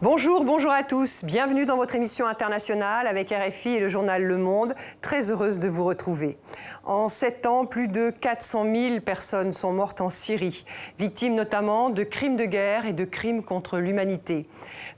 Bonjour, bonjour à tous. Bienvenue dans votre émission internationale avec RFI et le journal Le Monde. Très heureuse de vous retrouver. En 7 ans, plus de 400 000 personnes sont mortes en Syrie, victimes notamment de crimes de guerre et de crimes contre l'humanité.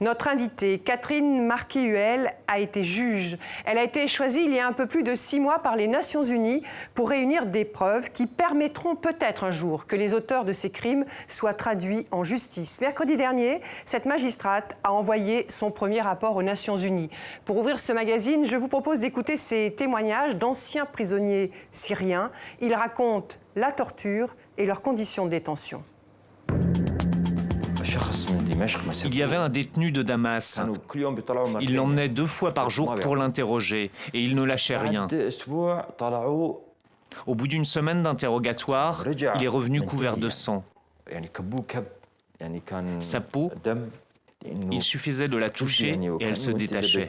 Notre invitée, Catherine Marquet-Huel, a été juge. Elle a été choisie il y a un peu plus de 6 mois par les Nations Unies pour réunir des preuves qui permettront peut-être un jour que les auteurs de ces crimes soient traduits en justice. Mercredi dernier, cette magistrate a envoyé son premier rapport aux Nations Unies. Pour ouvrir ce magazine, je vous propose d'écouter ces témoignages d'anciens prisonniers syriens. Ils racontent la torture et leurs conditions de détention. Il y avait un détenu de Damas. Il l'emmenait 2 fois par jour pour l'interroger et il ne lâchait rien. Au bout d'une semaine d'interrogatoire, il est revenu couvert de sang. Sa peau, il suffisait de la toucher et elle se détachait.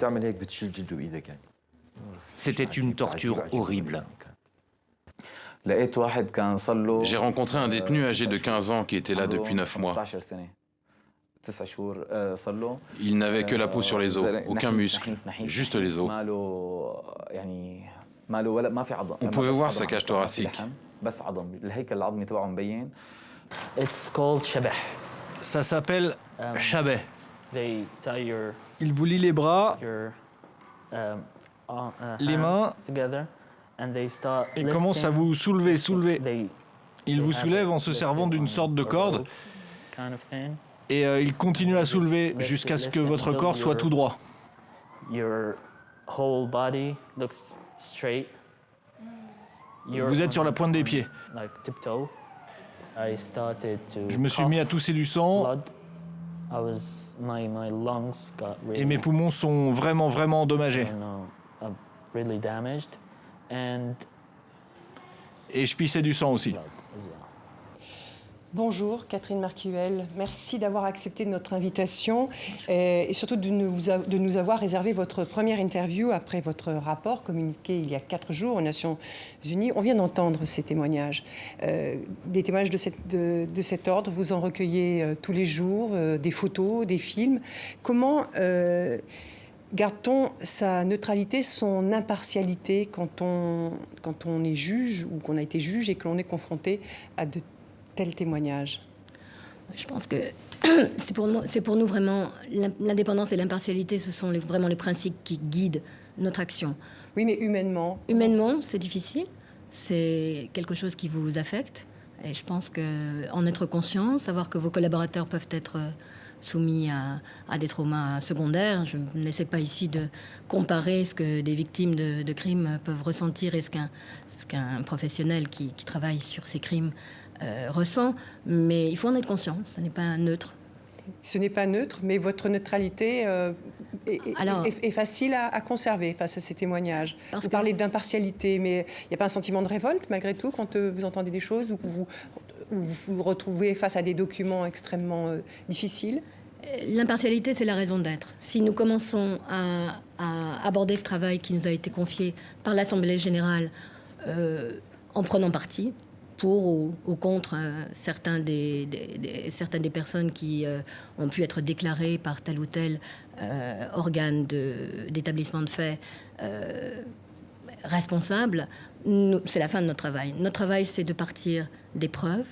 C'était une torture horrible. J'ai rencontré un détenu âgé de 15 ans qui était là depuis 9 mois. Il n'avait que la peau sur les os, aucun muscle, juste les os. On pouvait voir sa cage thoracique. Ça s'appelle Shabeh. Il vous lie les bras, les mains, et commence à vous soulever. Il vous soulève en se servant d'une sorte de corde, et il continue à soulever jusqu'à ce que votre corps soit tout droit. Vous êtes sur la pointe des pieds. Je me suis mis à tousser du sang, et mes poumons sont vraiment endommagés. Et je pissais du sang aussi. Bonjour Catherine Marquet-Huel, merci d'avoir accepté notre invitation et surtout de nous avoir réservé votre première interview après votre rapport communiqué il y a 4 jours aux Nations Unies. On vient d'entendre ces témoignages, des témoignages de cet ordre. Vous en recueillez tous les jours, des photos, des films. Comment garde-t-on sa neutralité, son impartialité quand on est juge ou qu'on a été juge et que l'on est confronté à de tels témoignages? Je pense que c'est pour nous vraiment l'indépendance et l'impartialité, ce sont vraiment les principes qui guident notre action. Oui, mais humainement? Humainement, c'est difficile. C'est quelque chose qui vous affecte. Et je pense qu'en être conscient, savoir que vos collaborateurs peuvent être soumis à des traumas secondaires. Je n'essaie pas ici de comparer ce que des victimes de crimes peuvent ressentir et ce qu'un professionnel qui travaille sur ces crimes ressent, mais il faut en être conscient, ce n'est pas neutre. Ce n'est pas neutre, mais votre neutralité est facile à conserver face à ces témoignages. Vous parlez d'impartialité, mais il n'y a pas un sentiment de révolte malgré tout quand vous entendez des choses ou vous vous retrouvez face à des documents extrêmement difficiles? L'impartialité, c'est la raison d'être. Si nous commençons à aborder ce travail qui nous a été confié par l'Assemblée générale en prenant parti, pour ou contre certaines des personnes qui ont pu être déclarées par tel ou tel organe d'établissement de fait responsable, c'est la fin de notre travail. Notre travail, c'est de partir des preuves,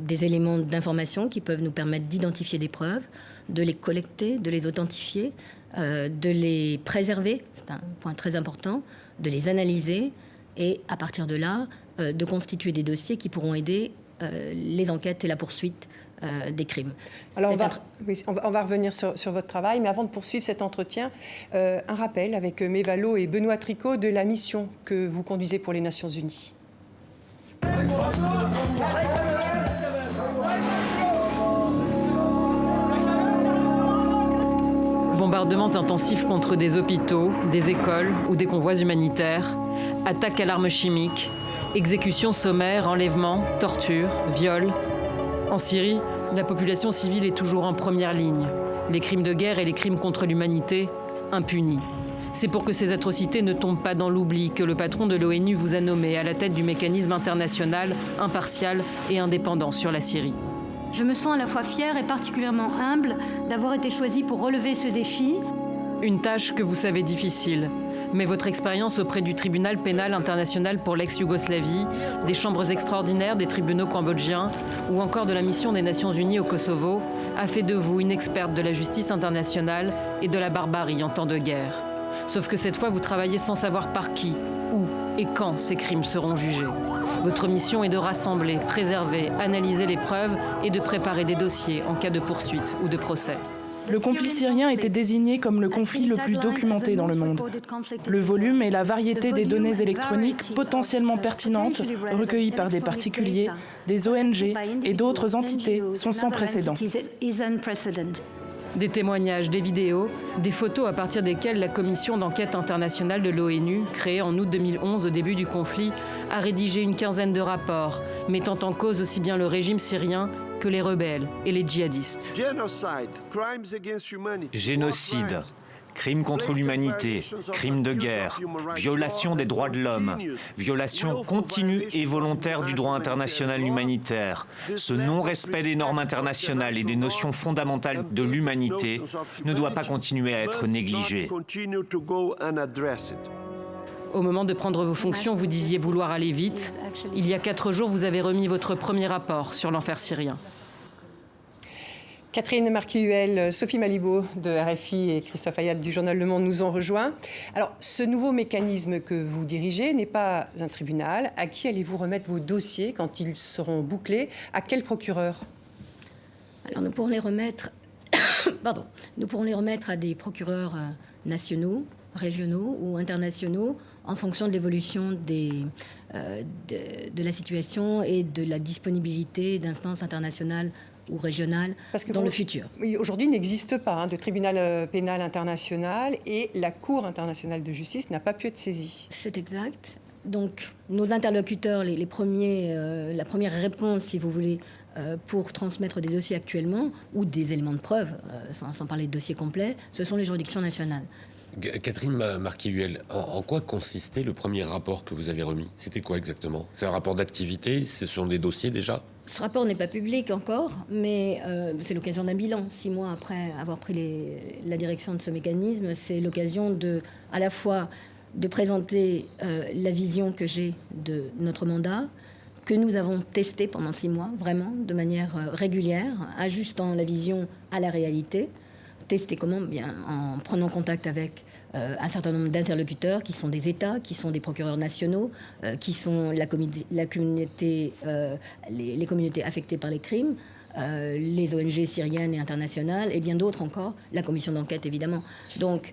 des éléments d'information qui peuvent nous permettre d'identifier des preuves, de les collecter, de les authentifier, de les préserver, c'est un point très important, de les analyser et à partir de là, de constituer des dossiers qui pourront aider les enquêtes et la poursuite des crimes. Alors on va revenir sur votre travail, mais avant de poursuivre cet entretien, un rappel avec Mévalo et Benoît Tricot de la mission que vous conduisez pour les Nations Unies. Bombardements intensifs contre des hôpitaux, des écoles ou des convois humanitaires, attaques à l'arme chimique, exécutions sommaires, enlèvements, tortures, viols. En Syrie, la population civile est toujours en première ligne. Les crimes de guerre et les crimes contre l'humanité, impunis. C'est pour que ces atrocités ne tombent pas dans l'oubli que le patron de l'ONU vous a nommé à la tête du mécanisme international impartial et indépendant sur la Syrie. Je me sens à la fois fière et particulièrement humble d'avoir été choisie pour relever ce défi. Une tâche que vous savez difficile. Mais votre expérience auprès du tribunal pénal international pour l'ex-Yougoslavie, des chambres extraordinaires des tribunaux cambodgiens ou encore de la mission des Nations Unies au Kosovo a fait de vous une experte de la justice internationale et de la barbarie en temps de guerre. Sauf que cette fois, vous travaillez sans savoir par qui, où et quand ces crimes seront jugés. Votre mission est de rassembler, préserver, analyser les preuves et de préparer des dossiers en cas de poursuite ou de procès. Le conflit syrien était désigné comme le conflit le plus documenté dans le monde. Le volume et la variété des données électroniques potentiellement pertinentes recueillies par des particuliers, des ONG et d'autres entités sont sans précédent. Des témoignages, des vidéos, des photos à partir desquelles la commission d'enquête internationale de l'ONU, créée en août 2011 au début du conflit, a rédigé une quinzaine de rapports, mettant en cause aussi bien le régime syrien que les rebelles et les djihadistes. Génocide, crimes contre l'humanité, crimes de guerre, violation des droits de l'homme, violation continue et volontaire du droit international humanitaire. Ce non-respect des normes internationales et des notions fondamentales de l'humanité ne doit pas continuer à être négligé. Au moment de prendre vos fonctions, vous disiez vouloir aller vite. Il y a 4 jours, vous avez remis votre premier rapport sur l'enfer syrien. Catherine Marquihuel, Sophie Malibaud de RFI et Christophe Ayat du journal Le Monde nous ont rejoints. Alors, ce nouveau mécanisme que vous dirigez n'est pas un tribunal. À qui allez-vous remettre vos dossiers quand ils seront bouclés? À quel procureur? Alors, nous pourrons les remettre, nous pourrons les remettre à des procureurs nationaux, régionaux ou internationaux en fonction de l'évolution de la situation et de la disponibilité d'instances internationales ou régionales dans le futur. Aujourd'hui, il n'existe pas de tribunal pénal international et la Cour internationale de justice n'a pas pu être saisie. C'est exact. Donc, nos interlocuteurs, la première réponse, si vous voulez, pour transmettre des dossiers actuellement ou des éléments de preuve, sans parler de dossiers complets, ce sont les juridictions nationales. Catherine Marquihuel, en quoi consistait le premier rapport que vous avez remis? C'était quoi exactement? C'est un rapport d'activité? Ce sont des dossiers déjà? Ce rapport n'est pas public encore, mais c'est l'occasion d'un bilan. 6 mois après avoir pris la direction de ce mécanisme, c'est l'occasion à la fois de présenter la vision que j'ai de notre mandat, que nous avons testé pendant 6 mois, vraiment, de manière régulière, ajustant la vision à la réalité. Tester comment? Bien, en prenant contact avec un certain nombre d'interlocuteurs qui sont des États, qui sont des procureurs nationaux, qui sont les communautés affectées par les crimes, les ONG syriennes et internationales, et bien d'autres encore, la commission d'enquête évidemment. Donc,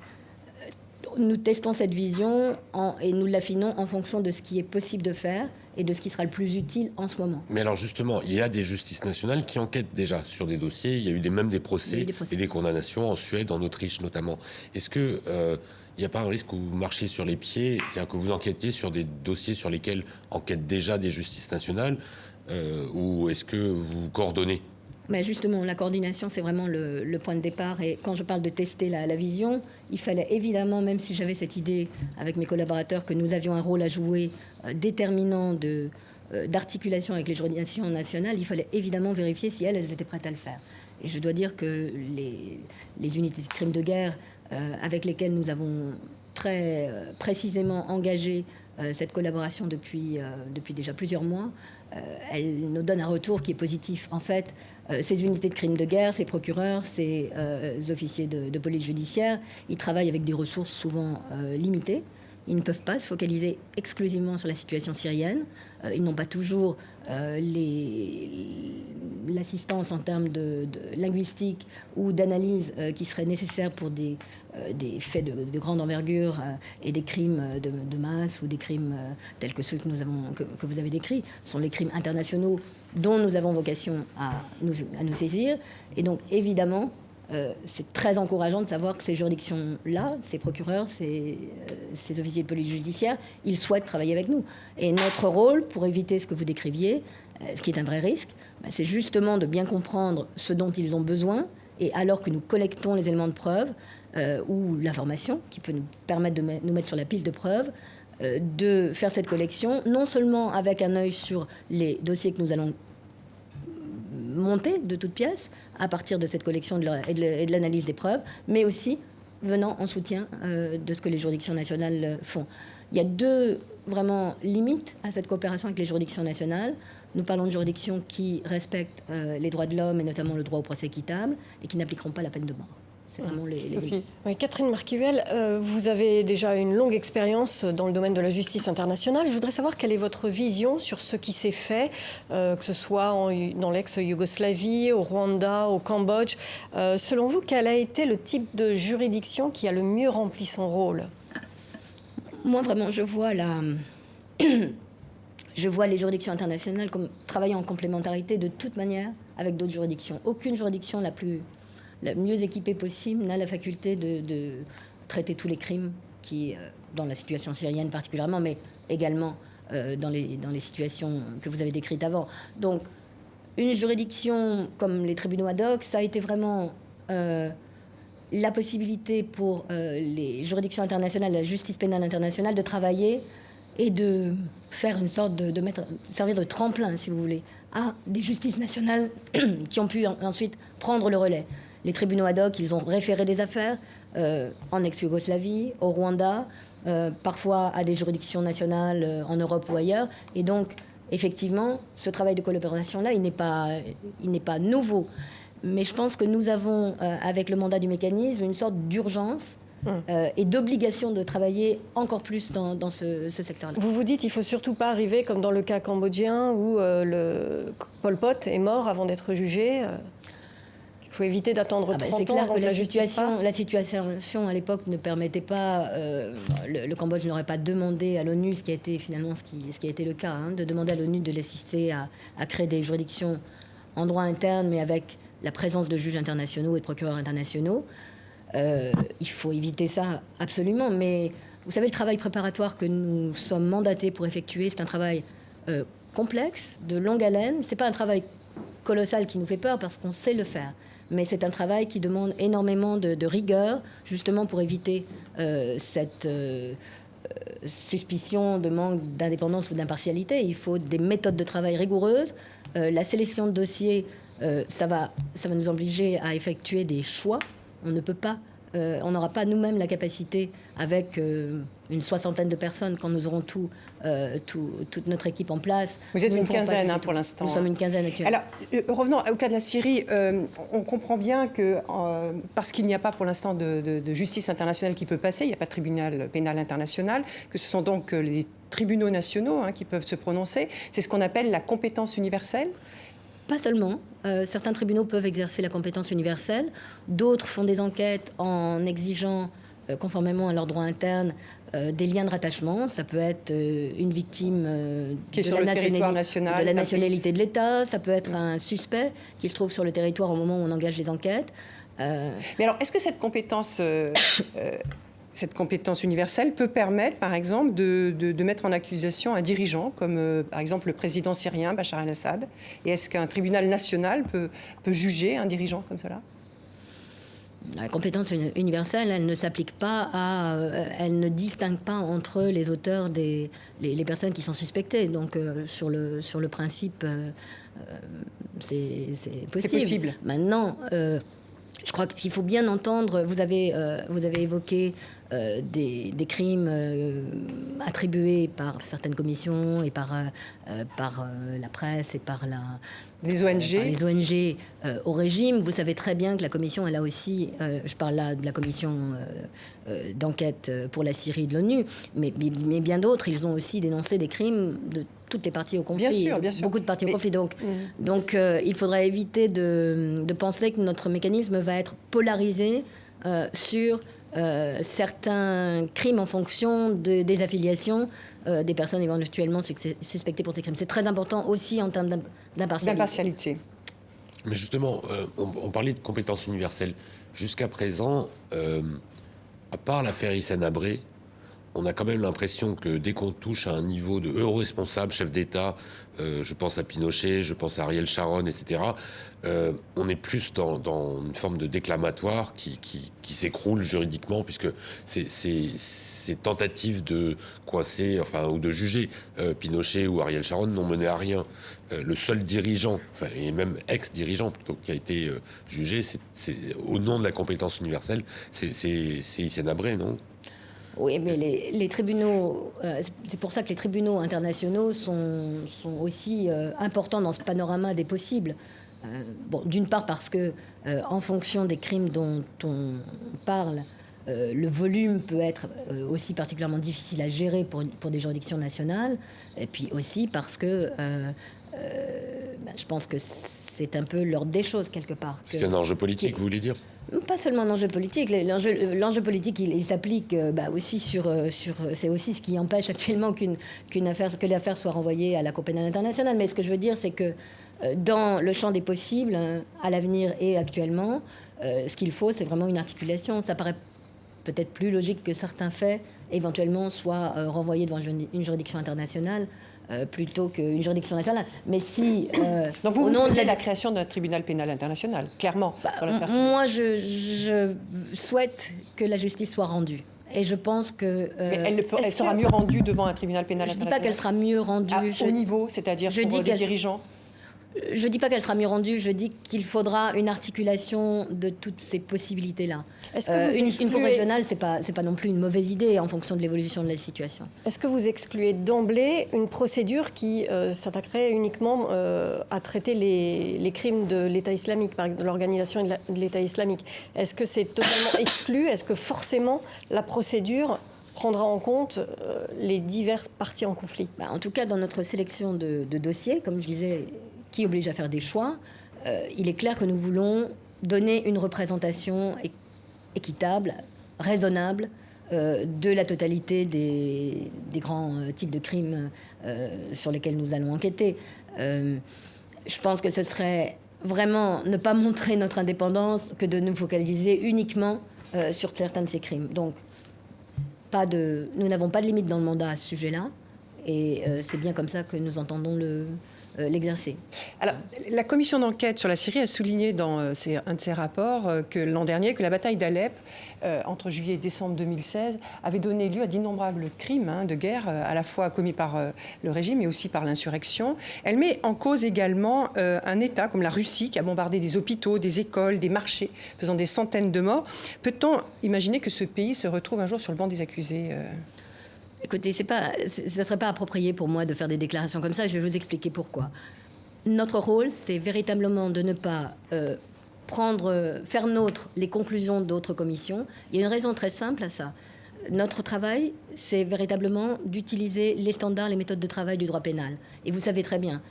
nous testons cette vision et nous l'affinons en fonction de ce qui est possible de faire et de ce qui sera le plus utile en ce moment. Mais alors justement, il y a des justices nationales qui enquêtent déjà sur des dossiers. Il y a eu même des procès et des condamnations en Suède, en Autriche notamment. Est-ce que il n'y a pas un risque où vous marchiez sur les pieds, c'est-à-dire que vous enquêtiez sur des dossiers sur lesquels enquêtent déjà des justices nationales, ou est-ce que vous coordonnez? Mais justement, la coordination, c'est vraiment le point de départ. Et quand je parle de tester la vision, il fallait évidemment, même si j'avais cette idée avec mes collaborateurs, que nous avions un rôle à jouer déterminant d'articulation avec les juridictions nationales, il fallait évidemment vérifier si elles étaient prêtes à le faire. Et je dois dire que les unités de crimes de guerre avec lesquelles nous avons très précisément engagé cette collaboration depuis déjà plusieurs mois, elle nous donne un retour qui est positif. En fait, ces unités de crimes de guerre, ces procureurs, ces officiers de police judiciaire, ils travaillent avec des ressources souvent limitées. Ils ne peuvent pas se focaliser exclusivement sur la situation syrienne. Ils n'ont pas toujours l'assistance en termes de linguistique ou d'analyse qui serait nécessaire pour des faits de grande envergure et des crimes de masse ou des crimes tels que ceux que vous avez décrits. Ce sont les crimes internationaux dont nous avons vocation à nous saisir. Et donc, évidemment, c'est très encourageant de savoir que ces juridictions-là, ces procureurs, ces officiers de police judiciaire, ils souhaitent travailler avec nous. Et notre rôle, pour éviter ce que vous décriviez, ce qui est un vrai risque, c'est justement de bien comprendre ce dont ils ont besoin, et alors que nous collectons les éléments de preuve ou l'information qui peut nous permettre de nous mettre sur la piste de preuve, de faire cette collection, non seulement avec un œil sur les dossiers que nous allons montée de toutes pièces à partir de cette collection et de l'analyse des preuves, mais aussi venant en soutien de ce que les juridictions nationales font. Il y a deux vraiment limites à cette coopération avec les juridictions nationales. Nous parlons de juridictions qui respectent les droits de l'homme et notamment le droit au procès équitable et qui n'appliqueront pas la peine de mort. C'est vraiment Sophie. Oui, Catherine Marquivel, vous avez déjà une longue expérience dans le domaine de la justice internationale. Je voudrais savoir quelle est votre vision sur ce qui s'est fait, que ce soit dans l'ex-Yougoslavie, au Rwanda, au Cambodge. Selon vous, quel a été le type de juridiction qui a le mieux rempli son rôle ? Moi, vraiment, je vois les juridictions internationales comme travaillant en complémentarité de toute manière avec d'autres juridictions. Aucune juridiction la mieux équipée possible n'a la faculté de traiter tous les crimes qui, dans la situation syrienne particulièrement, mais également dans les situations que vous avez décrites avant. Donc, une juridiction comme les tribunaux ad hoc, ça a été vraiment la possibilité pour les juridictions internationales, la justice pénale internationale, de travailler et de faire une sorte servir de tremplin, si vous voulez, à des justices nationales qui ont pu ensuite prendre le relais. Les tribunaux ad hoc, ils ont référé des affaires en ex-Yougoslavie, au Rwanda, parfois à des juridictions nationales en Europe ou ailleurs. Et donc, effectivement, ce travail de collaboration-là, il n'est pas nouveau. Mais je pense que nous avons, avec le mandat du mécanisme, une sorte d'urgence et d'obligation de travailler encore plus dans ce secteur-là. Vous vous dites qu'il ne faut surtout pas arriver comme dans le cas cambodgien où Pol Pot est mort avant d'être jugé. Il faut éviter d'attendre 30 ans. C'est clair avant que la situation à l'époque ne permettait pas. Le Cambodge n'aurait pas demandé à l'ONU, ce qui a été finalement ce qui a été le cas, de demander à l'ONU de l'assister à créer des juridictions en droit interne, mais avec la présence de juges internationaux et de procureurs internationaux. Il faut éviter ça absolument. Mais vous savez, le travail préparatoire que nous sommes mandatés pour effectuer, c'est un travail complexe, de longue haleine. C'est pas un travail colossal qui nous fait peur parce qu'on sait le faire. Mais c'est un travail qui demande énormément de rigueur, justement pour éviter cette suspicion de manque d'indépendance ou d'impartialité. Il faut des méthodes de travail rigoureuses. La sélection de dossiers, ça va nous obliger à effectuer des choix. On ne peut pas, on n'aura pas nous-mêmes la capacité, avec une soixantaine de personnes, quand nous aurons toute notre équipe en place. Vous êtes une quinzaine pour l'instant. Nous sommes une quinzaine actuellement. Alors, revenons au cas de la Syrie. On comprend bien que, parce qu'il n'y a pas pour l'instant de justice internationale qui peut passer, il n'y a pas de tribunal pénal international, que ce sont donc les tribunaux nationaux qui peuvent se prononcer. C'est ce qu'on appelle la compétence universelle. Pas seulement. Certains tribunaux peuvent exercer la compétence universelle. D'autres font des enquêtes en exigeant, conformément à leur droit interne, des liens de rattachement. Ça peut être une victime qui est sur le territoire national, de la nationalité de l'État. Ça peut être un suspect qui se trouve sur le territoire au moment où on engage les enquêtes. Mais alors, est-ce que cette compétence universelle peut permettre, par exemple, de mettre en accusation un dirigeant, comme par exemple le président syrien, Bachar el-Assad? Et est-ce qu'un tribunal national peut juger un dirigeant comme cela? La compétence universelle, elle ne s'applique pas elle ne distingue pas entre les auteurs les personnes qui sont suspectées. Donc, sur le principe, c'est possible. C'est possible. Maintenant, je crois qu'il faut bien entendre. Vous avez évoqué des crimes attribués par certaines commissions et par la presse et par les ONG, au régime. Vous savez très bien que la commission, elle a aussi, je parle là de la commission d'enquête pour la Syrie de l'ONU, mais bien d'autres, ils ont aussi dénoncé des crimes de toutes les parties au conflit. Bien sûr. Beaucoup de parties au conflit. Donc il faudrait éviter de penser que notre mécanisme va être polarisé sur certains crimes en fonction des affiliations des personnes éventuellement suspectées pour ces crimes. C'est très important aussi en termes d'impartialité. Mais justement, on parlait de compétences universelles. Jusqu'à présent, à part l'affaire Hissène Habré, on a quand même l'impression que dès qu'on touche à un niveau de haut responsable, chef d'État, je pense à Pinochet, je pense à Ariel Sharon, etc., on est plus dans une forme de déclamatoire qui s'écroule juridiquement, puisque ces tentatives de coincer, ou de juger Pinochet ou Ariel Sharon n'ont mené à rien. Le seul dirigeant, et même ex-dirigeant plutôt, qui a été jugé, c'est au nom de la compétence universelle, c'est Hissène Habré, non ? Oui, mais les tribunaux, c'est pour ça que les tribunaux internationaux sont aussi importants dans ce panorama des possibles. D'une part parce que, en fonction des crimes dont on parle, le volume peut être aussi particulièrement difficile à gérer pour des juridictions nationales, et puis aussi parce que je pense que c'est un peu l'ordre des choses quelque part. C'est un enjeu politique, vous voulez dire ? Pas seulement un enjeu politique. L'enjeu politique, il s'applique aussi c'est aussi ce que l'affaire soit renvoyée à la Cour pénale internationale. Mais ce que je veux dire, c'est que dans le champ des possibles, à l'avenir et actuellement, ce qu'il faut, c'est vraiment une articulation. Ça paraît peut-être plus logique que certains faits, éventuellement, soient renvoyés devant une juridiction internationale plutôt qu'une juridiction nationale. Mais si... Donc vous souhaitez la création d'un tribunal pénal international, clairement. Moi, je souhaite que la justice soit rendue. Et je pense que... mais elle sera mieux rendue devant un tribunal pénal international. Je ne dis pas qu'elle sera mieux rendue. Au niveau, c'est-à-dire pour les dirigeants. Je ne dis pas qu'elle sera mieux rendue, je dis qu'il faudra une articulation de toutes ces possibilités-là. Une cour régionale, ce n'est pas non plus une mauvaise idée en fonction de l'évolution de la situation. Est-ce que vous excluez d'emblée une procédure qui s'attaquerait uniquement à traiter les crimes de l'État islamique, par exemple de l'organisation de l'État islamique ? Est-ce que c'est totalement exclu ? Est-ce que forcément la procédure prendra en compte les diverses parties en conflit ? En tout cas, dans notre sélection de dossiers, comme je disais, qui oblige à faire des choix, il est clair que nous voulons donner une représentation équitable, raisonnable, de la totalité des grands types de crimes sur lesquels nous allons enquêter. Je pense que ce serait vraiment ne pas montrer notre indépendance que de nous focaliser uniquement sur certains de ces crimes. Donc, nous n'avons pas de limite dans le mandat à ce sujet-là, et c'est bien comme ça que nous entendons l'exercer. Alors, la commission d'enquête sur la Syrie a souligné dans un de ses rapports que l'an dernier, que la bataille d'Alep, entre juillet et décembre 2016, avait donné lieu à d'innombrables crimes de guerre, à la fois commis par le régime et aussi par l'insurrection. Elle met en cause également un État comme la Russie, qui a bombardé des hôpitaux, des écoles, des marchés, faisant des centaines de morts. Peut-on imaginer que ce pays se retrouve un jour sur le banc des accusés Écoutez, ça ne serait pas approprié pour moi de faire des déclarations comme ça. Je vais vous expliquer pourquoi. Notre rôle, c'est véritablement de ne pas faire nôtre les conclusions d'autres commissions. Il y a une raison très simple à ça. Notre travail, c'est véritablement d'utiliser les standards, les méthodes de travail du droit pénal. Et vous savez très bien,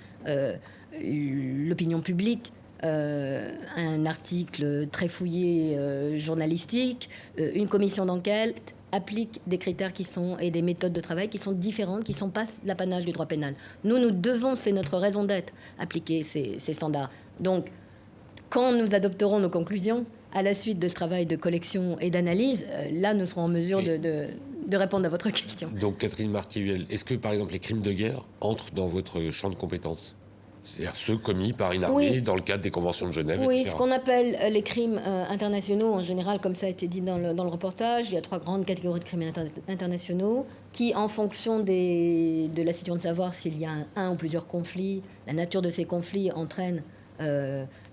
l'opinion publique, un article très fouillé journalistique, une commission d'enquête applique des critères et des méthodes de travail qui sont différentes, qui ne sont pas l'apanage du droit pénal. Nous devons, c'est notre raison d'être, appliquer ces standards. Donc, quand nous adopterons nos conclusions, à la suite de ce travail de collection et d'analyse, là, nous serons en mesure de répondre à votre question. Donc, Catherine Marquiuel, est-ce que, par exemple, les crimes de guerre entrent dans votre champ de compétences ? C'est-à-dire ceux commis par une armée dans le cadre des conventions de Genève, Oui, etc. Ce qu'on appelle les crimes internationaux, en général, comme ça a été dit dans le reportage, il y a 3 grandes catégories de crimes internationaux qui, en fonction de la situation de savoir s'il y a un ou plusieurs conflits, la nature de ces conflits entraîne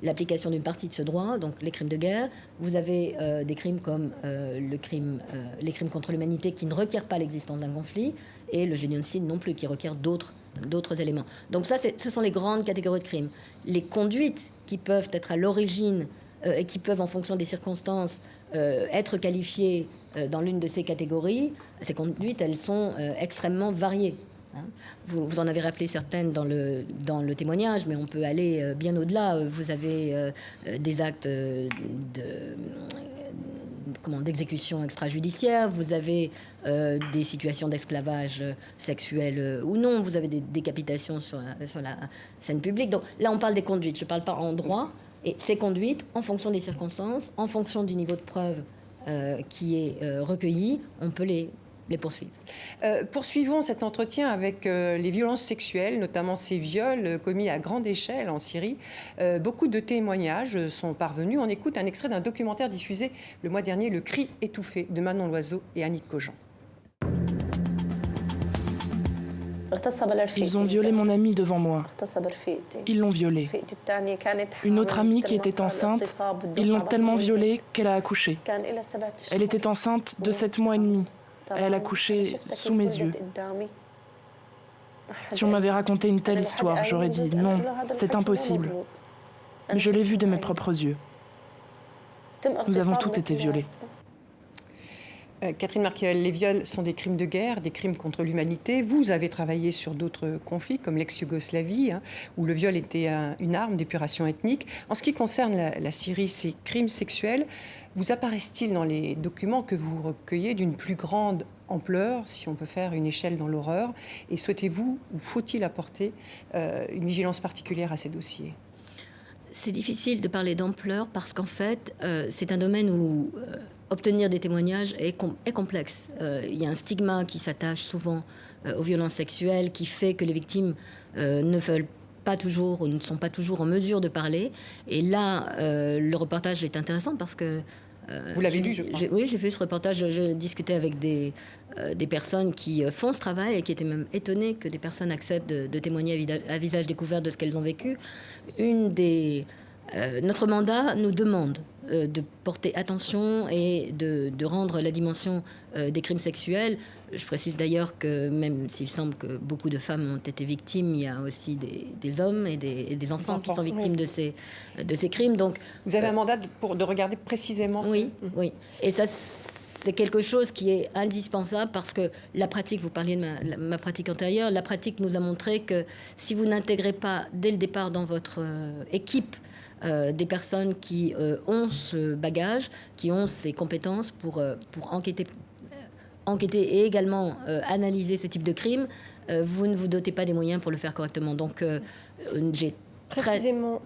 l'application d'une partie de ce droit, donc les crimes de guerre. Vous avez des crimes comme les crimes contre l'humanité qui ne requièrent pas l'existence d'un conflit, et le génocide non plus, qui requiert d'autres éléments. Donc ça, ce sont les grandes catégories de crimes. Les conduites qui peuvent être à l'origine et qui peuvent, en fonction des circonstances, être qualifiées dans l'une de ces catégories, ces conduites, elles sont extrêmement variées. Vous en avez rappelé certaines dans le témoignage, mais on peut aller bien au-delà. Vous avez des actes d'exécution extrajudiciaire, vous avez des situations d'esclavage sexuel ou non, vous avez des décapitations sur la scène publique. Donc là, on parle des conduites, je ne parle pas en droit. Et ces conduites, en fonction des circonstances, en fonction du niveau de preuve qui est recueilli, on peut les les poursuivre. Poursuivons cet entretien avec les violences sexuelles, notamment ces viols commis à grande échelle en Syrie. Beaucoup de témoignages sont parvenus. On écoute un extrait d'un documentaire diffusé le mois dernier, Le cri étouffé, de Manon Loiseau et Annick Cogent. Ils ont violé mon amie devant moi. Ils l'ont violée. Une autre amie qui était enceinte, ils l'ont tellement violée qu'elle a accouché. Elle était enceinte de 7 mois et demi. Elle a accouché sous mes yeux. Si on m'avait raconté une telle histoire, j'aurais dit non, c'est impossible. Mais je l'ai vu de mes propres yeux. Nous avons toutes été violées. Catherine Marquiel, les viols sont des crimes de guerre, des crimes contre l'humanité. Vous avez travaillé sur d'autres conflits, comme l'ex-Yougoslavie, où le viol était une arme d'épuration ethnique. En ce qui concerne la Syrie, ces crimes sexuels, vous apparaissent-ils dans les documents que vous recueillez d'une plus grande ampleur, si on peut faire une échelle dans l'horreur? Et souhaitez-vous, ou faut-il apporter une vigilance particulière à ces dossiers? C'est difficile de parler d'ampleur parce qu'en fait, c'est un domaine où obtenir des témoignages est complexe. Il y a un stigma qui s'attache souvent aux violences sexuelles qui fait que les victimes ne veulent pas toujours ou ne sont pas toujours en mesure de parler. Et là, le reportage est intéressant parce que... Vous l'avez vu, je crois. Oui, j'ai vu ce reportage. Je discutais avec des personnes qui font ce travail et qui étaient même étonnées que des personnes acceptent de témoigner à visage découvert de ce qu'elles ont vécu. Notre mandat nous demande de porter attention et de rendre la dimension des crimes sexuels. Je précise d'ailleurs que même s'il semble que beaucoup de femmes ont été victimes, il y a aussi des hommes et des enfants qui sont victimes de ces crimes. Donc, vous avez un mandat de regarder précisément. Oui. Et ça, c'est quelque chose qui est indispensable parce que la pratique, vous parliez de ma pratique antérieure, la pratique nous a montré que si vous n'intégrez pas dès le départ dans votre équipe des personnes qui ont ce bagage, qui ont ces compétences pour enquêter et également analyser ce type de crime, vous ne vous dotez pas des moyens pour le faire correctement. Donc, j'ai précisément...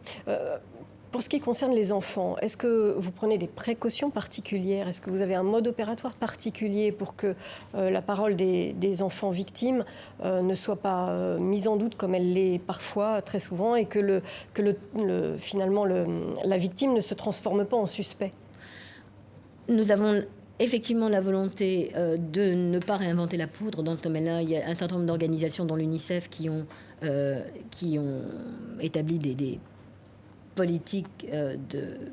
Pour ce qui concerne les enfants, est-ce que vous prenez des précautions particulières? Est-ce que vous avez un mode opératoire particulier pour que la parole des enfants victimes ne soit pas mise en doute comme elle l'est parfois, très souvent, et que finalement la victime ne se transforme pas en suspect? Nous avons effectivement la volonté de ne pas réinventer la poudre dans ce domaine-là. Il y a un certain nombre d'organisations, dont l'UNICEF, qui ont établi des politiques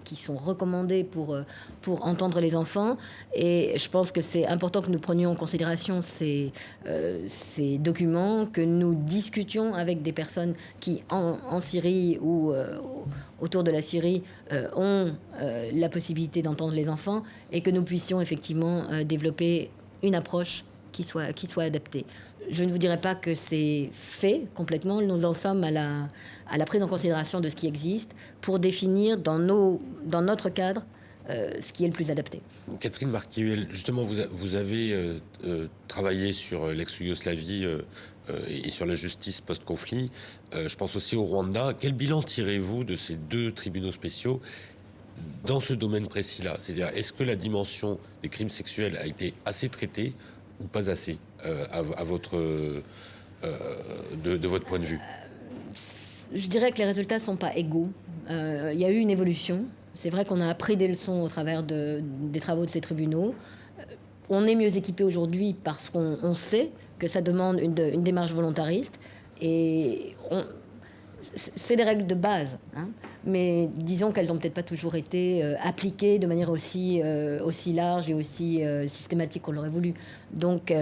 qui sont recommandées pour entendre les enfants. Et je pense que c'est important que nous prenions en considération ces documents, que nous discutions avec des personnes qui, en Syrie ou autour de la Syrie, ont la possibilité d'entendre les enfants et que nous puissions effectivement développer une approche qui soit adaptée. Je ne vous dirais pas que c'est fait complètement. Nous en sommes à la prise en considération de ce qui existe pour définir dans notre cadre ce qui est le plus adapté. Catherine Marquiel, justement, vous avez travaillé sur l'ex-Yougoslavie et sur la justice post-conflit. Je pense aussi au Rwanda. Quel bilan tirez-vous de ces 2 tribunaux spéciaux dans ce domaine précis-là? C'est-à-dire, est-ce que la dimension des crimes sexuels a été assez traitée ou pas assez de votre point de vue? Je dirais que les résultats ne sont pas égaux. Il y a eu une évolution. C'est vrai qu'on a appris des leçons au travers des travaux de ces tribunaux. On est mieux équipé aujourd'hui parce qu'on sait que ça demande une démarche volontariste. Et c'est des règles de base, hein. Mais disons qu'elles n'ont peut-être pas toujours été appliquées de manière aussi large et aussi systématique qu'on l'aurait voulu. Donc,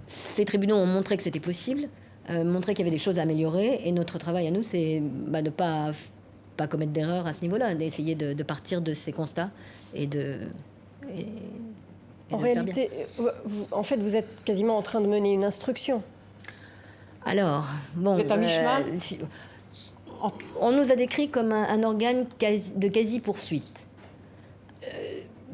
ces tribunaux ont montré que c'était possible, montré qu'il y avait des choses à améliorer, et notre travail à nous, c'est de ne pas commettre d'erreurs à ce niveau-là, d'essayer de partir de ces constats et en réalité, vous êtes quasiment en train de mener une instruction. Alors, bon... Vous êtes à mi-chemin on nous a décrit comme un organe de quasi-poursuite.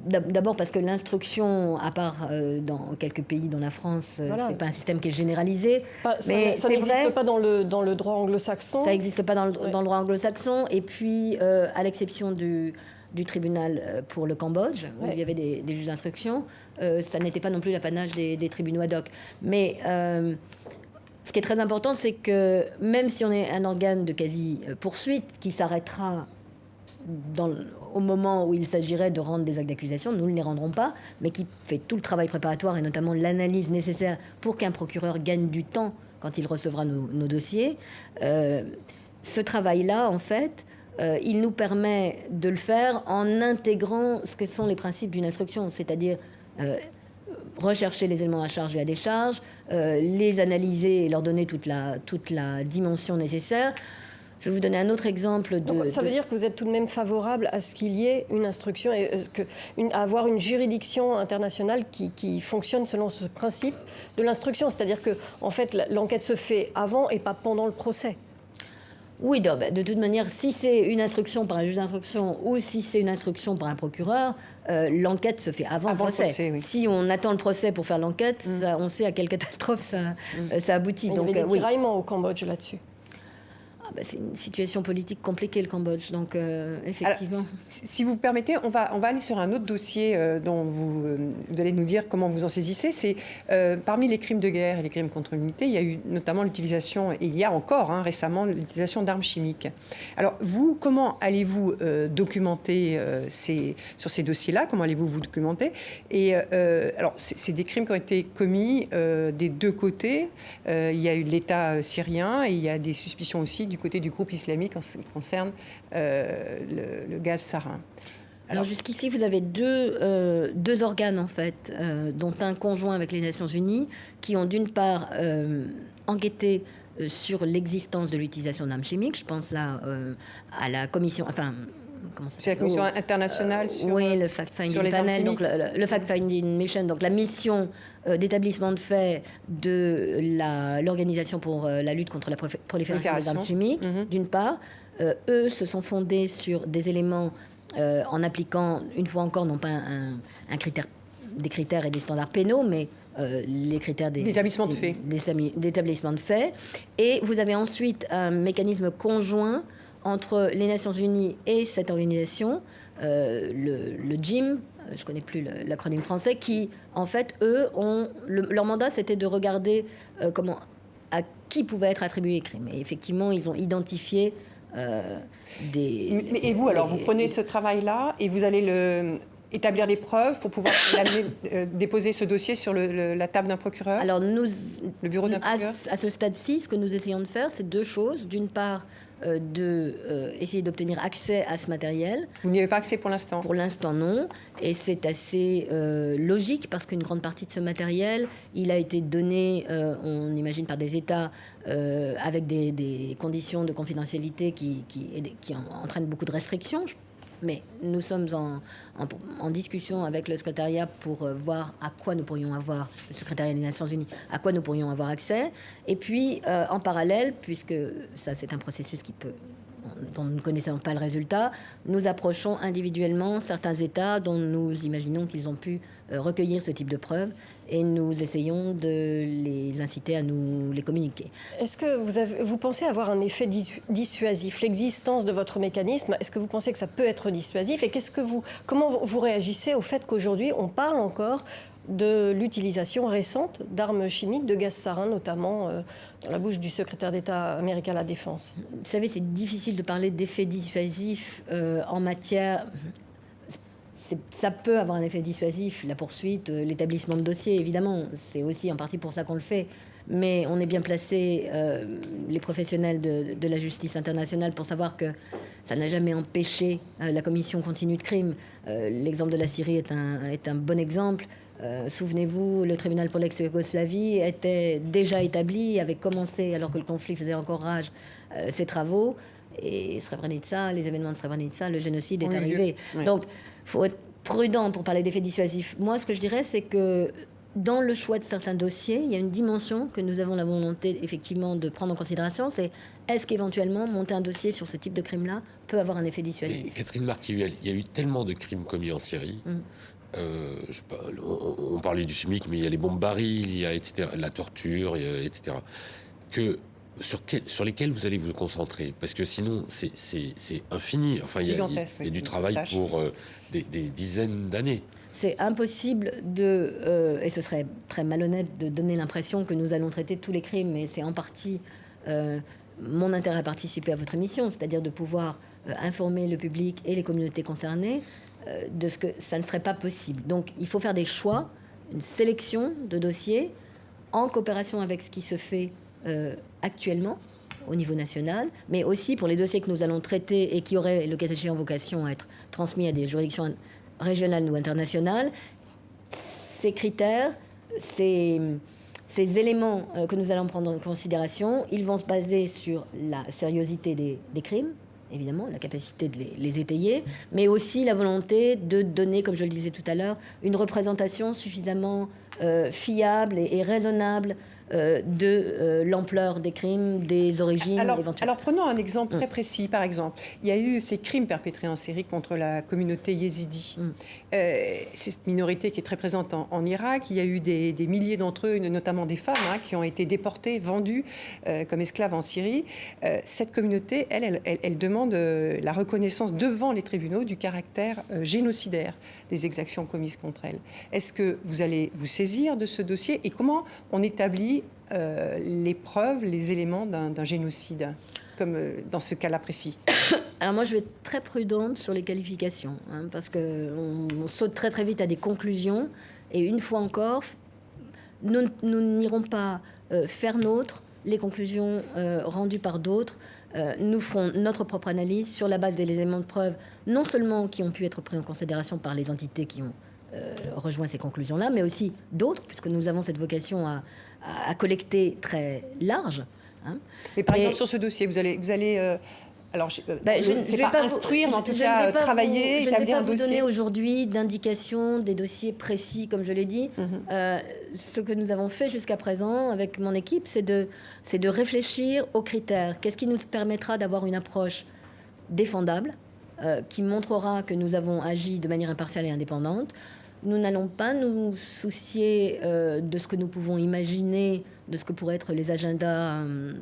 D'abord parce que l'instruction, à part dans quelques pays, dans la France, c'est pas un système qui est généralisé. Mais ça n'existe pas dans le droit anglo-saxon. Ça n'existe pas dans le droit anglo-saxon. Et puis, à l'exception du tribunal pour le Cambodge, où il y avait des juges d'instruction. Ça n'était pas non plus l'apanage des tribunaux ad hoc. Mais ce qui est très important, c'est que même si on est un organe de quasi-poursuite qui s'arrêtera au moment où il s'agirait de rendre des actes d'accusation, nous ne les rendrons pas, mais qui fait tout le travail préparatoire et notamment l'analyse nécessaire pour qu'un procureur gagne du temps quand il recevra nos dossiers. Ce travail-là, en fait, il nous permet de le faire en intégrant ce que sont les principes d'une instruction, c'est-à-dire rechercher les éléments à charge et à décharge, les analyser et leur donner toute la dimension nécessaire. Je vais vous donner un autre exemple. Ça veut dire que vous êtes tout de même favorable à ce qu'il y ait une instruction et à avoir une juridiction internationale qui fonctionne selon ce principe de l'instruction. C'est-à-dire que, en fait, l'enquête se fait avant et pas pendant le procès. Oui, de toute manière, si c'est une instruction par un juge d'instruction ou si c'est une instruction par un procureur, l'enquête se fait avant le procès. Oui. Si on attend le procès pour faire l'enquête, on sait à quelle catastrophe ça aboutit. Il y avait des tiraillements au Cambodge là-dessus. C'est une situation politique compliquée, le Cambodge, donc effectivement. Alors, si vous permettez, on va aller sur un autre dossier dont vous allez nous dire comment vous en saisissez. C'est parmi les crimes de guerre et les crimes contre l'humanité, il y a eu notamment l'utilisation, et il y a encore récemment l'utilisation d'armes chimiques. Alors vous, comment allez-vous documenter sur ces dossiers-là? Comment allez-vous vous documenter? Et alors, c'est des crimes qui ont été commis des deux côtés. Il y a eu l'État syrien et il y a des suspicions aussi du côté du groupe islamique en ce qui concerne le gaz sarin. Alors jusqu'ici, vous avez deux organes, en fait, dont un conjoint avec les Nations Unies, qui ont d'une part enquêté sur l'existence de l'utilisation d'armes chimiques. Je pense là à la commission... C'est la commission internationale sur, le fact-finding panel, donc le fact-finding mission, donc la mission d'établissement de faits de l'Organisation pour la lutte contre la prolifération des armes chimiques, d'une part. Eux se sont fondés sur des éléments en appliquant, une fois encore, non pas des critères et des standards pénaux, mais les critères d'établissement de faits. Et vous avez ensuite un mécanisme conjoint entre les Nations Unies et cette organisation, le GIM, je ne connais plus l'acronyme français, qui, en fait, eux, leur mandat, c'était de regarder à qui pouvaient être attribués les crimes. Et effectivement, ils ont identifié Et vous, alors, vous prenez ce travail-là et vous allez établir les preuves pour pouvoir déposer ce dossier sur la table d'un procureur? Alors, le bureau d'un procureur? À ce stade-ci, ce que nous essayons de faire, c'est deux choses. D'une part, essayer d'obtenir accès à ce matériel. Vous n'y avez pas accès pour l'instant? Pour l'instant, non. Et c'est assez logique parce qu'une grande partie de ce matériel, il a été donné, on imagine, par des États avec des conditions de confidentialité qui entraînent beaucoup de restrictions. Mais nous sommes en discussion avec le secrétariat pour voir à quoi nous pourrions avoir, le secrétariat des Nations Unies, à quoi nous pourrions avoir accès. Et puis, en parallèle, puisque ça c'est un processus dont nous ne connaissons pas le résultat, nous approchons individuellement certains États dont nous imaginons qu'ils ont pu recueillir ce type de preuves et nous essayons de les inciter à nous les communiquer. Est-ce que vous pensez avoir un effet dissuasif? L'existence de votre mécanisme, est-ce que vous pensez que ça peut être dissuasif? Et comment vous réagissez au fait qu'aujourd'hui on parle encore de l'utilisation récente d'armes chimiques, de gaz sarin, notamment dans la bouche du secrétaire d'État américain à la Défense? Vous savez, c'est difficile de parler d'effet dissuasif en matière... Ça peut avoir un effet dissuasif, la poursuite, l'établissement de dossiers, évidemment. C'est aussi en partie pour ça qu'on le fait. Mais on est bien placé, les professionnels de la justice internationale, pour savoir que ça n'a jamais empêché la commission continue de crimes. L'exemple de la Syrie est un bon exemple. Souvenez-vous, le tribunal pour l'ex-Yougoslavie était déjà établi, avait commencé, alors que le conflit faisait encore rage, ses travaux. Et Srebrenica, les événements de Srebrenica, le génocide est arrivé. Oui. Donc, il faut être prudent pour parler d'effets dissuasifs. Moi, ce que je dirais, c'est que dans le choix de certains dossiers, il y a une dimension que nous avons la volonté, effectivement, de prendre en considération. C'est est-ce qu'éventuellement, monter un dossier sur ce type de crime-là peut avoir un effet dissuasif? Mais Catherine Marquivel, il y a eu tellement de crimes commis en Syrie. Je sais pas, on parlait du chimique, mais il y a les bombes barils, il y a etc., la torture, etc. Que sur lesquels vous allez vous concentrer? Parce que sinon, c'est infini. Enfin, il y a du travail pour des dizaines d'années. C'est impossible et ce serait très malhonnête de donner l'impression que nous allons traiter tous les crimes, mais c'est en partie mon intérêt à participer à votre émission, c'est-à-dire de pouvoir informer le public et les communautés concernées de ce que ça ne serait pas possible. Donc il faut faire des choix, une sélection de dossiers en coopération avec ce qui se fait actuellement au niveau national, mais aussi pour les dossiers que nous allons traiter et qui auraient, le cas échéant, vocation à être transmis à des juridictions régionales ou internationales. Ces critères, ces éléments que nous allons prendre en considération, ils vont se baser sur la sérieuxité des crimes, évidemment, la capacité de les étayer, mais aussi la volonté de donner, comme je le disais tout à l'heure, une représentation suffisamment fiable et raisonnable de l'ampleur des crimes, des origines éventuelles. Alors prenons un exemple très précis. Par exemple, il y a eu ces crimes perpétrés en série contre la communauté yézidi. C'est une minorité qui est très présente en Irak. Il y a eu des milliers d'entre eux, notamment des femmes, qui ont été déportées, vendues comme esclaves en Syrie. Cette communauté, elle demande la reconnaissance devant les tribunaux du caractère génocidaire des exactions commises contre elle. Est-ce que vous allez vous saisir de ce dossier et comment on établit les preuves, les éléments d'un génocide, comme dans ce cas-là précis? Alors moi, je vais être très prudente sur les qualifications, parce qu'on saute très très vite à des conclusions, et une fois encore, nous n'irons pas faire nôtre les conclusions rendues par d'autres. Nous ferons notre propre analyse sur la base des éléments de preuve, non seulement qui ont pu être pris en considération par les entités qui ont rejoint ces conclusions-là, mais aussi d'autres, puisque nous avons cette vocation à collecter très large. Mais par exemple, sur ce dossier, vous allez alors, je ne vais pas instruire, mais en tout cas travailler, établir un dossier. Je ne vais pas vous donner aujourd'hui d'indications, des dossiers précis, comme je l'ai dit. Ce que nous avons fait jusqu'à présent avec mon équipe, c'est de réfléchir aux critères. Qu'est-ce qui nous permettra d'avoir une approche défendable, qui montrera que nous avons agi de manière impartiale et indépendante. Nous n'allons pas nous soucier de ce que nous pouvons imaginer, de ce que pourraient être les agendas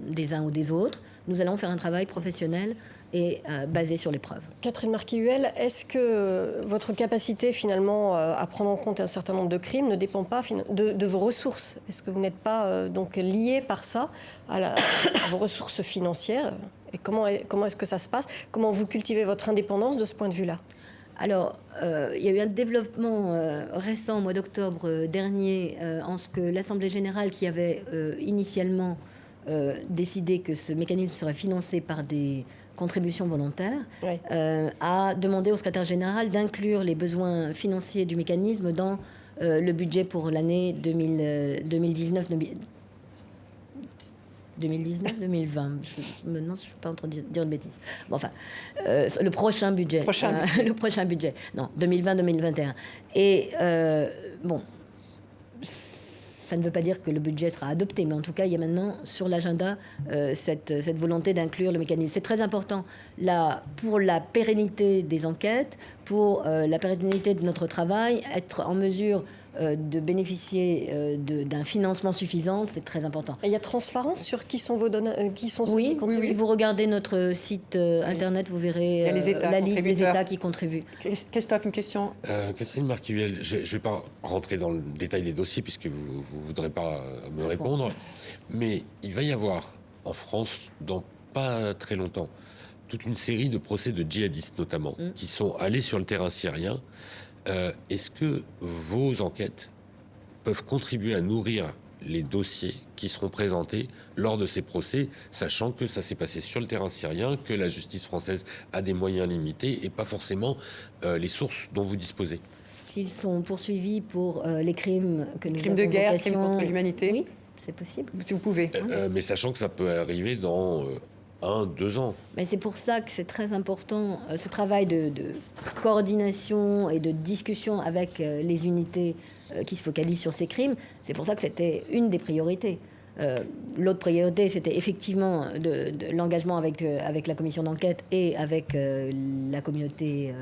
des uns ou des autres. Nous allons faire un travail professionnel et basé sur les preuves. Catherine Marquis-Huel, est-ce que votre capacité finalement à prendre en compte un certain nombre de crimes ne dépend pas de vos ressources? Est-ce que vous n'êtes pas donc lié par ça à vos ressources financières? Et comment est-ce que ça se passe? Comment vous cultivez votre indépendance de ce point de vue-là? Alors, il y a eu un développement récent au mois d'octobre dernier en ce que l'Assemblée générale, qui avait initialement décidé que ce mécanisme serait financé par des contributions volontaires, a demandé au secrétaire général d'inclure les besoins financiers du mécanisme dans le budget pour l'année 2019. 2020, je me demande si je ne suis pas en train de dire une bêtise. Bon, enfin, le prochain budget. Le prochain budget. Non, 2020-2021. Et bon, ça ne veut pas dire que le budget sera adopté, mais en tout cas, il y a maintenant sur l'agenda cette volonté d'inclure le mécanisme. C'est très important là, pour la pérennité des enquêtes, pour la pérennité de notre travail, être en mesure de bénéficier d'un financement suffisant, c'est très important. Et il y a transparence sur qui sont vos donneurs, qui sont ceux qui contribuent. Oui, vous regardez notre site internet, vous verrez la liste des États qui contribuent. Christophe, une question. Catherine Marquis-Huel, je ne vais pas rentrer dans le détail des dossiers puisque vous ne voudrez pas me répondre, mais il va y avoir en France, dans pas très longtemps, toute une série de procès de djihadistes notamment, qui sont allés sur le terrain syrien. Est-ce que vos enquêtes peuvent contribuer à nourrir les dossiers qui seront présentés lors de ces procès, sachant que ça s'est passé sur le terrain syrien, que la justice française a des moyens limités et pas forcément les sources dont vous disposez? S'ils sont poursuivis pour les crimes que nous crimes de guerre, crimes contre l'humanité, oui, c'est possible. Vous pouvez. Mais sachant que ça peut arriver dans 1-2 ans. Mais c'est pour ça que c'est très important, ce travail de coordination et de discussion avec les unités qui se focalisent sur ces crimes. C'est pour ça que c'était une des priorités. L'autre priorité, c'était effectivement de l'engagement avec la commission d'enquête et avec la communauté,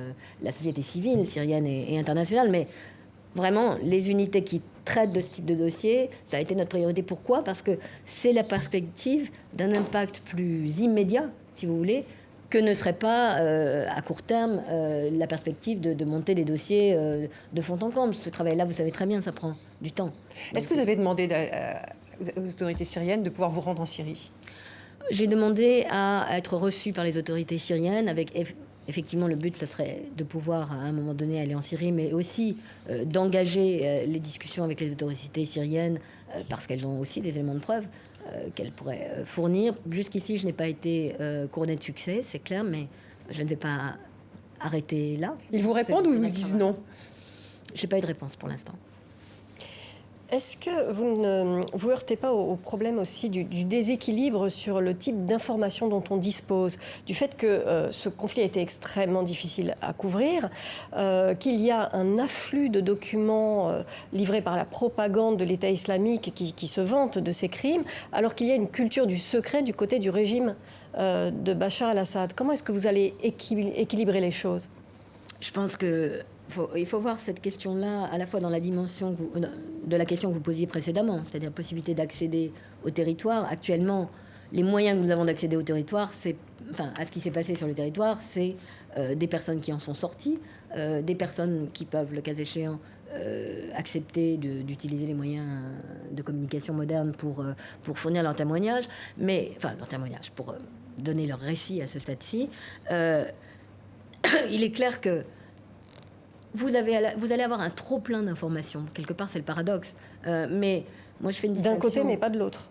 la société civile syrienne et internationale. Mais vraiment, les unités qui traitent de ce type de dossier, ça a été notre priorité. Pourquoi ? Parce que c'est la perspective d'un impact plus immédiat, si vous voulez, que ne serait pas, à court terme, la perspective de monter des dossiers de fond en comble. Ce travail-là, vous savez très bien, ça prend du temps. Est-ce que vous avez demandé aux autorités syriennes de pouvoir vous rendre en Syrie ? J'ai demandé à être reçue par les autorités syriennes avec... Effectivement, le but, ça serait de pouvoir, à un moment donné, aller en Syrie, mais aussi d'engager les discussions avec les autorités syriennes, parce qu'elles ont aussi des éléments de preuve qu'elles pourraient fournir. Jusqu'ici, je n'ai pas été couronnée de succès, c'est clair, mais je ne vais pas arrêter là. Ils vous répondent ou ils vous disent non ? Je n'ai pas eu de réponse pour l'instant. Est-ce que vous ne vous heurtez pas au problème aussi du déséquilibre sur le type d'informations dont on dispose, du fait que ce conflit a été extrêmement difficile à couvrir, qu'il y a un afflux de documents livrés par la propagande de l'État islamique qui se vante de ces crimes, alors qu'il y a une culture du secret du côté du régime de Bachar el-Assad. Comment est-ce que vous allez équilibrer les choses ? Je pense qu'il faut voir cette question-là à la fois dans la dimension de la question que vous posiez précédemment, c'est-à-dire la possibilité d'accéder au territoire. Actuellement, les moyens que nous avons d'accéder au territoire, à ce qui s'est passé sur le territoire, c'est des personnes qui en sont sorties, des personnes qui peuvent, le cas échéant, accepter d'utiliser les moyens de communication modernes pour fournir leur témoignage, pour donner leur récit à ce stade-ci. Il est clair que vous allez avoir un trop-plein d'informations. Quelque part, c'est le paradoxe. Mais moi, je fais une distinction. D'un côté, mais pas de l'autre.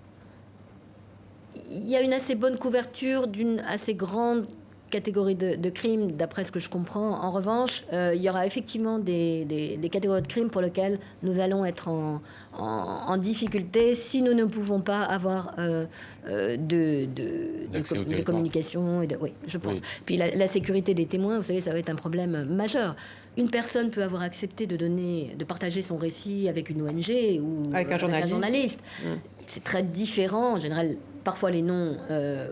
Il y a une assez bonne couverture d'une assez grande catégorie de crimes, d'après ce que je comprends. En revanche, il y aura effectivement des catégories de crimes pour lesquelles nous allons être en difficulté si nous ne pouvons pas avoir de communication. Oui, je pense. Oui. Puis la sécurité des témoins, vous savez, ça va être un problème majeur. Une personne peut avoir accepté de partager son récit avec une ONG ou avec un journaliste. C'est très différent. En général, parfois les noms,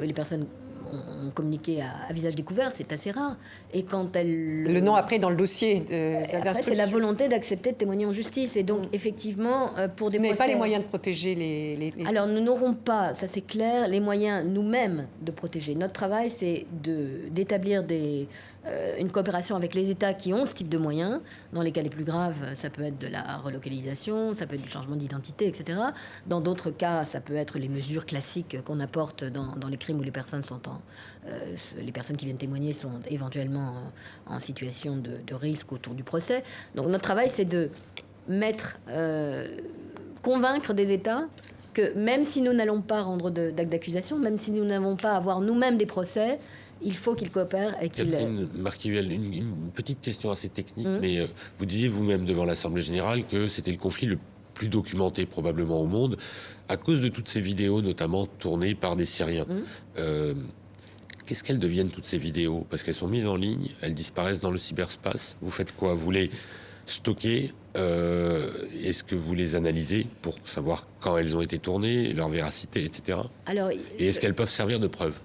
les personnes ont communiqué à visage découvert, c'est assez rare. Et quand le nom après dans le dossier d'instruction, c'est la volonté d'accepter de témoigner en justice. Et donc effectivement, pour des vous n'avez pas les moyens de protéger les... Alors nous n'aurons pas, ça c'est clair, les moyens nous-mêmes de protéger. Notre travail, c'est d'établir une coopération avec les États qui ont ce type de moyens. Dans les cas les plus graves, ça peut être de la relocalisation, ça peut être du changement d'identité, etc. Dans d'autres cas, ça peut être les mesures classiques qu'on apporte dans les crimes où les personnes les personnes qui viennent témoigner sont éventuellement en situation de risque autour du procès. Donc notre travail, c'est de convaincre des États que même si nous n'allons pas rendre d'acte d'accusation, même si nous n'avons pas à avoir nous-mêmes des procès, il faut qu'ils coopèrent et qu'ils... Catherine Marquivel, une petite question assez technique, mais vous disiez vous-même devant l'Assemblée générale que c'était le conflit le plus documenté probablement au monde, à cause de toutes ces vidéos, notamment tournées par des Syriens. Qu'est-ce qu'elles deviennent, toutes ces vidéos ? Parce qu'elles sont mises en ligne, elles disparaissent dans le cyberspace. Vous faites quoi ? Vous les stockez ? Est-ce que vous les analysez pour savoir quand elles ont été tournées, leur véracité, etc. Et est-ce qu'elles peuvent servir de preuve ?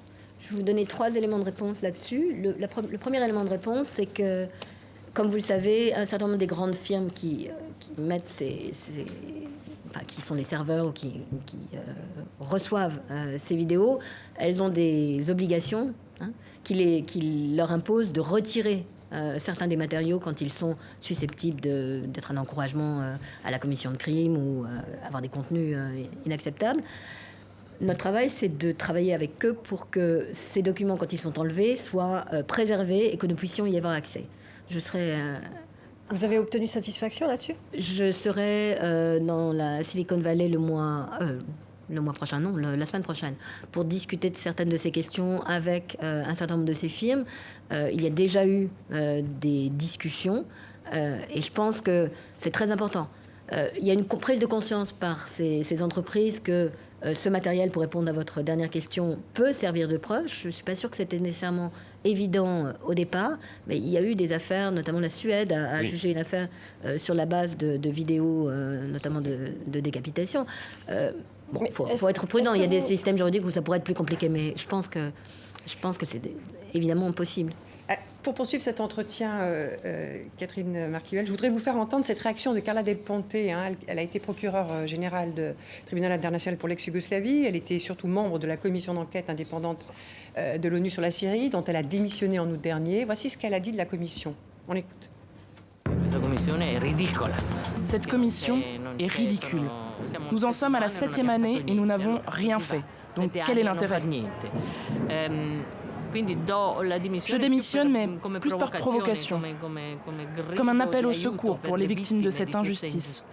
Je vais vous donner 3 éléments de réponse là-dessus. Le premier élément de réponse, c'est que, comme vous le savez, un certain nombre des grandes firmes qui mettent qui sont les serveurs ou qui reçoivent ces vidéos, elles ont des obligations qui leur imposent de retirer certains des matériaux quand ils sont susceptibles d'être un encouragement à la commission de crimes ou avoir des contenus inacceptables. Notre travail, c'est de travailler avec eux pour que ces documents, quand ils sont enlevés, soient préservés et que nous puissions y avoir accès. Vous avez obtenu satisfaction là-dessus ? Je serai dans la Silicon Valley la semaine prochaine, pour discuter de certaines de ces questions avec un certain nombre de ces firmes. Il y a déjà eu des discussions et je pense que c'est très important. Il y a une prise de conscience par ces entreprises que ce matériel, pour répondre à votre dernière question, peut servir de preuve. Je ne suis pas sûre que c'était nécessairement évident au départ, mais il y a eu des affaires, notamment la Suède a jugé une affaire sur la base de vidéos, notamment de décapitation. Il faut être prudent. Il y a des systèmes juridiques où ça pourrait être plus compliqué, mais je pense que c'est évidemment possible. Pour poursuivre cet entretien, Catherine Marquivel, je voudrais vous faire entendre cette réaction de Carla Del Ponte. Elle a été procureure générale du Tribunal international pour l'ex-Yougoslavie. Elle était surtout membre de la commission d'enquête indépendante de l'ONU sur la Syrie, dont elle a démissionné en août dernier. Voici ce qu'elle a dit de la commission. On écoute. Cette commission est ridicule. Nous en sommes à la 7e année et nous n'avons rien fait. Donc quel est l'intérêt ? Je démissionne, mais plus par provocation, comme un appel au secours pour les victimes de cette injustice.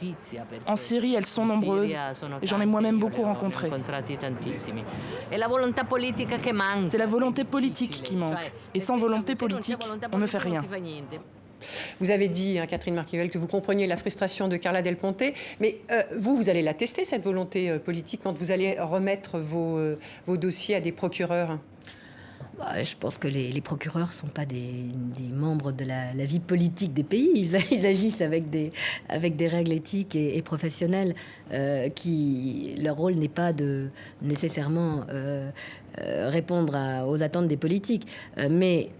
En Syrie, elles sont nombreuses et j'en ai moi-même beaucoup rencontré. C'est la volonté politique qui manque. Et sans volonté politique, on ne fait rien. Vous avez dit, Catherine Marquivel, que vous compreniez la frustration de Carla Del Ponte, mais vous allez la tester, cette volonté politique, quand vous allez remettre vos dossiers à des procureurs? Je pense que les procureurs ne sont pas des membres de la vie politique des pays. Ils agissent avec des règles éthiques et professionnelles leur rôle n'est pas de nécessairement répondre aux attentes des politiques. Mais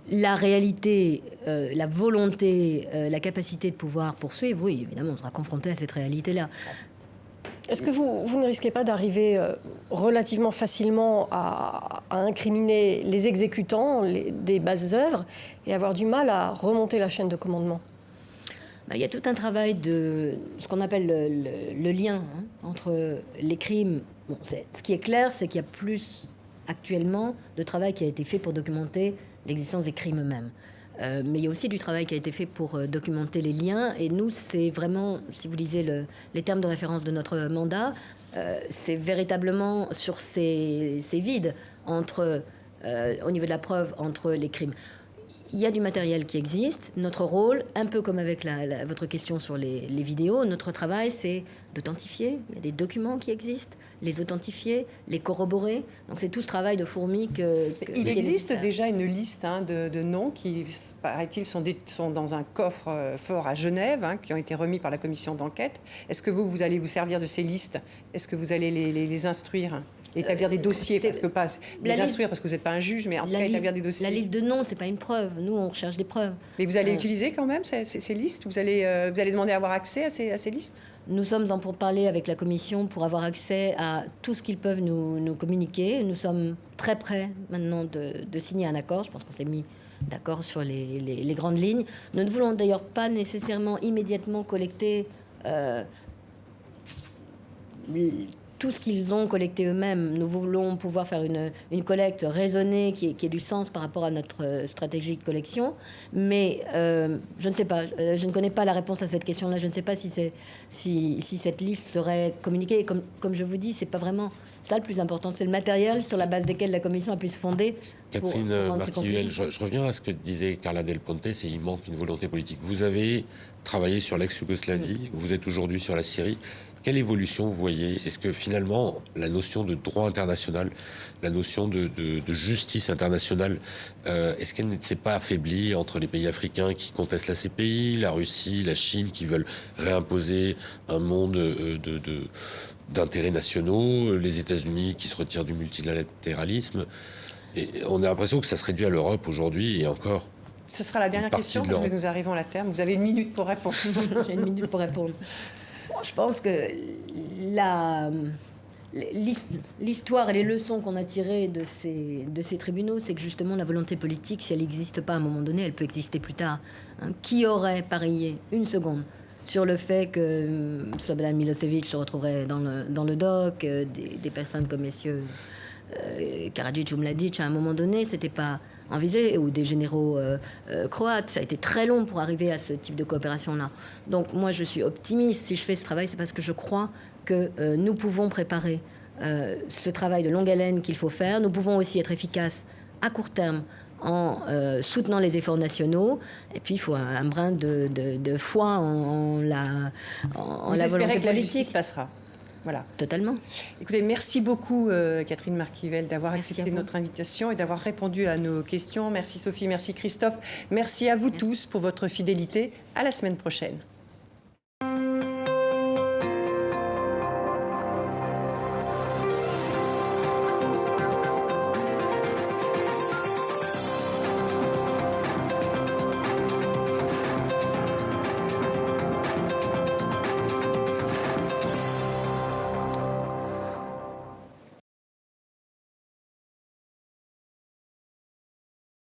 la réalité, la volonté, la capacité de pouvoir poursuivre, oui, évidemment, on sera confronté à cette réalité-là. Est-ce que vous ne risquez pas d'arriver relativement facilement à incriminer les exécutants des bases œuvres et avoir du mal à remonter la chaîne de commandement ? Il y a tout un travail de ce qu'on appelle le lien entre les crimes. Bon, ce qui est clair, c'est qu'il y a plus actuellement de travail qui a été fait pour documenter l'existence des crimes eux-mêmes. Mais il y a aussi du travail qui a été fait pour documenter les liens. Et nous, c'est vraiment, si vous lisez les termes de référence de notre mandat, c'est véritablement sur ces vides au niveau de la preuve entre les crimes. Il y a du matériel qui existe. Notre rôle, un peu comme avec votre question sur les vidéos, notre travail, c'est d'authentifier. Il y a des documents qui existent, les authentifier, les corroborer. Donc c'est tout ce travail de fourmi Il existe déjà une liste de noms qui, paraît-il, sont dans un coffre fort à Genève, qui ont été remis par la commission d'enquête. Est-ce que vous allez vous servir de ces listes? Est-ce que vous allez les instruire? Établir des dossiers, parce que pas les instruire, parce que vous n'êtes pas un juge, mais en tout cas établir des dossiers. La liste de noms, c'est pas une preuve. Nous, on recherche des preuves. Mais vous allez utiliser quand même ces listes? Vous allez demander à avoir accès à ces listes? Nous sommes en pourparlers avec la Commission pour avoir accès à tout ce qu'ils peuvent nous communiquer. Nous sommes très près maintenant de signer un accord. Je pense qu'on s'est mis d'accord sur les grandes lignes. Nous ne voulons d'ailleurs pas nécessairement immédiatement collecter tout ce qu'ils ont collecté eux-mêmes. Nous voulons pouvoir faire une collecte raisonnée qui ait du sens par rapport à notre stratégie de collection. Mais je ne sais pas, je ne connais pas la réponse à cette question-là. Je ne sais pas si cette liste serait communiquée. Comme je vous dis, c'est pas vraiment ça le plus important. C'est le matériel sur la base desquels la Commission a pu se fonder. Catherine Marquivel, je reviens à ce que disait Carla Del Ponte, c'est qu'il manque une volonté politique. Vous avez travaillé sur l'ex-Yougoslavie, vous êtes aujourd'hui sur la Syrie. Quelle évolution vous voyez? Est-ce que finalement la notion de droit international, la notion de justice internationale, est-ce qu'elle ne s'est pas affaiblie entre les pays africains qui contestent la CPI, la Russie, la Chine qui veulent réimposer un monde d'intérêts nationaux, les États-Unis qui se retirent du multilatéralisme? Et on a l'impression que ça se réduit à l'Europe aujourd'hui et encore. Ce sera la dernière question parce que nous arrivons à la terme. Vous avez 1 minute pour répondre. J'ai 1 minute pour répondre. Bon, je pense que l'histoire et les leçons qu'on a tirées de ces tribunaux, c'est que justement la volonté politique, si elle n'existe pas à un moment donné, elle peut exister plus tard. Qui aurait parié une seconde sur le fait que Slobodan Milosevic se retrouverait dans le dock, des personnes comme messieurs Karadzic ou Mladic, à un moment donné, c'était pas envisagé, ou des généraux croates. Ça a été très long pour arriver à ce type de coopération-là. Donc moi, je suis optimiste. Si je fais ce travail, c'est parce que je crois que nous pouvons préparer ce travail de longue haleine qu'il faut faire. Nous pouvons aussi être efficaces à court terme en soutenant les efforts nationaux. Et puis, il faut un brin de foi en la volonté que la politique. Justice passera. Voilà. Totalement. Écoutez, merci beaucoup Catherine Marquivel d'avoir accepté notre invitation et d'avoir répondu à nos questions. Merci Sophie, merci Christophe. Merci à vous tous pour votre fidélité. À la semaine prochaine.